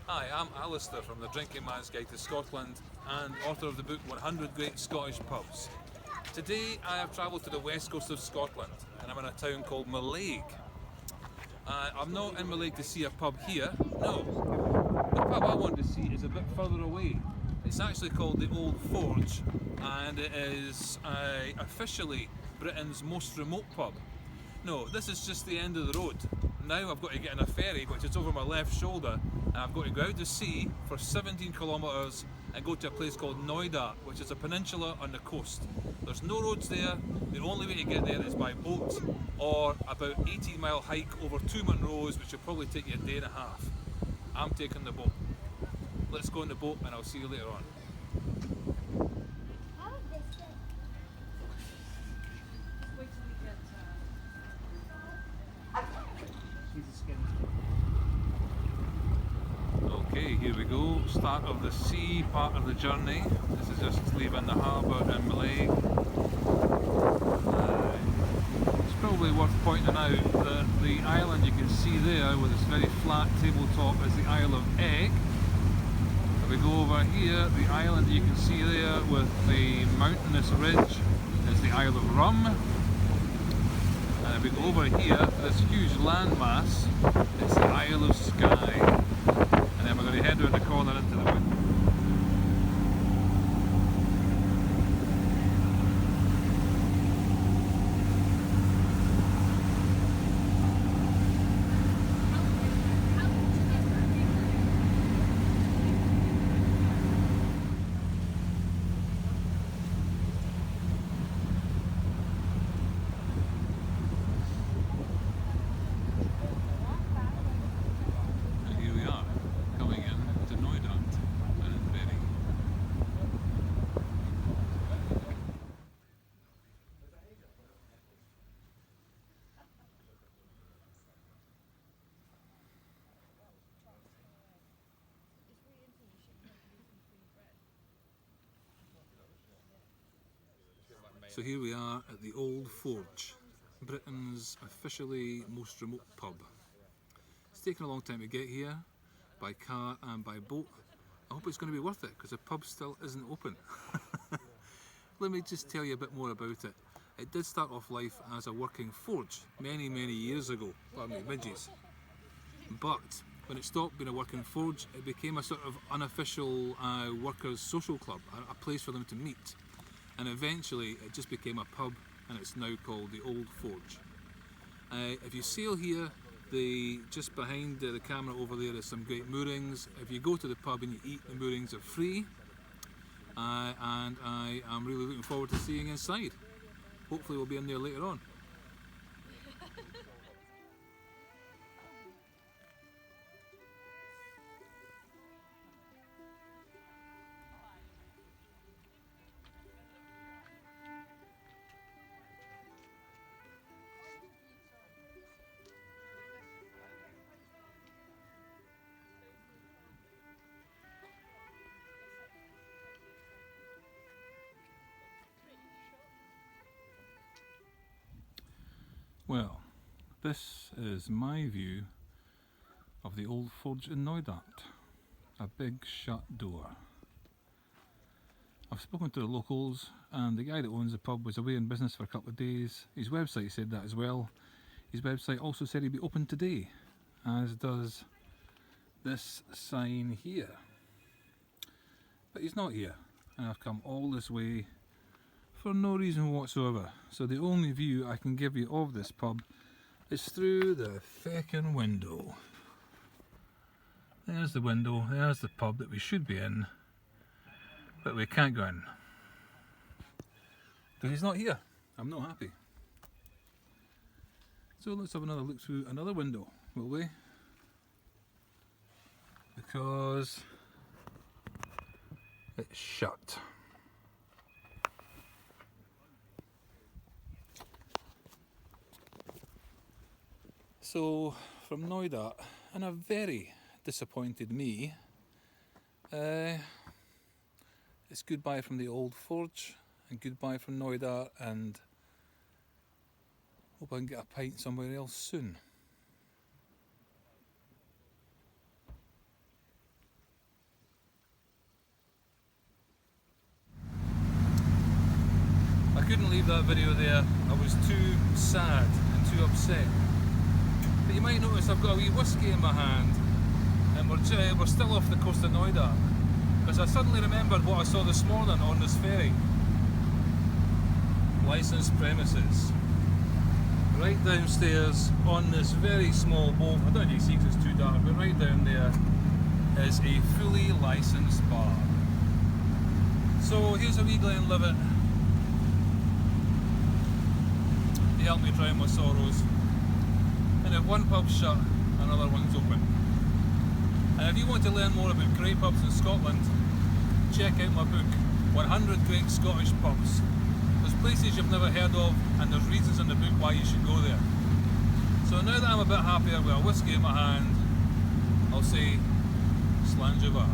Hi, I'm Alistair from the Drinking Man's Guide to Scotland and author of the book 100 Great Scottish Pubs. Today I have travelled to the west coast of Scotland and I'm in a town called Mallaig. I'm not in Mallaig to see a pub here, no. The pub I want to see is a bit further away. It's actually called the Old Forge and it is officially Britain's most remote pub. No, this is just the end of the road. Now I've got to get on a ferry, which is over my left shoulder, and I've got to go out to sea for 17 kilometres and go to a place called Knoydart, which is a peninsula on the coast. There's no roads there. The only way to get there is by boat or about 18-mile hike over 2 Monroes, which will probably take you a day and a half. I'm taking the boat. Let's go on the boat and I'll see you later on. Okay, here we go. Start of the sea part of the journey. This is just leaving the harbour in Mallaig. It's probably worth pointing out that the island you can see there with its very flat tabletop is the Isle of Egg. If we go over here, the island you can see there with the mountainous ridge is the Isle of Rum. And if we go over here, this huge landmass, it's the Isle of Skye. And then we're going to head around the corner into the wood. And here we are, coming in to Knoydart and Berry. So here we are at the Old Forge, Britain's officially most remote pub. It's taken a long time to get here, by car and by boat. I hope it's going to be worth it because the pub still isn't open. Let me just tell you a bit more about it. It did start off life as a working forge many years ago, pardon me, midges. But when it stopped being a working forge, it became a sort of unofficial workers' social club, a place for them to meet. And eventually it just became a pub and it's now called the Old Forge. If you sail here, just behind the camera over there is some great moorings. If you go to the pub and you eat, the moorings are free. And I am really looking forward to seeing inside. Hopefully we'll be in there later on. Well, this is my view of the Old Forge in Knoydart. A big shut door. I've spoken to the locals and the guy that owns the pub was away in business for a couple of days. His website said that as well. His website also said he'd be open today, as does this sign here. But he's not here, and I've come all this way for no reason whatsoever. So the only view I can give you of this pub is through the feckin' window. There's the window, there's the pub that we should be in, but we can't go in. Because he's not here. I'm not happy. So let's have another look through another window, will we? Because it's shut. So from Knoydart, and a very disappointed me, it's goodbye from the Old Forge and goodbye from Knoydart, and hope I can get a pint somewhere else soon. couldn't leave that video there. I was too sad and too upset. But you might notice I've got a wee whiskey in my hand, and we're still off the coast of Knoydart, because I suddenly remembered what I saw this morning on this ferry. Licensed premises. Right downstairs on this very small boat, I don't know if you see because it's too dark, but right down there is a fully licensed bar. So here's a wee Glenlivet. They help me drown my sorrows. And if one pub's shut, another one's open. And if you want to learn more about great pubs in Scotland, check out my book, 100 Great Scottish Pubs. There's places you've never heard of, and there's reasons in the book why you should go there. So now that I'm a bit happier with a whiskey in my hand, I'll say, Slàinte mhath.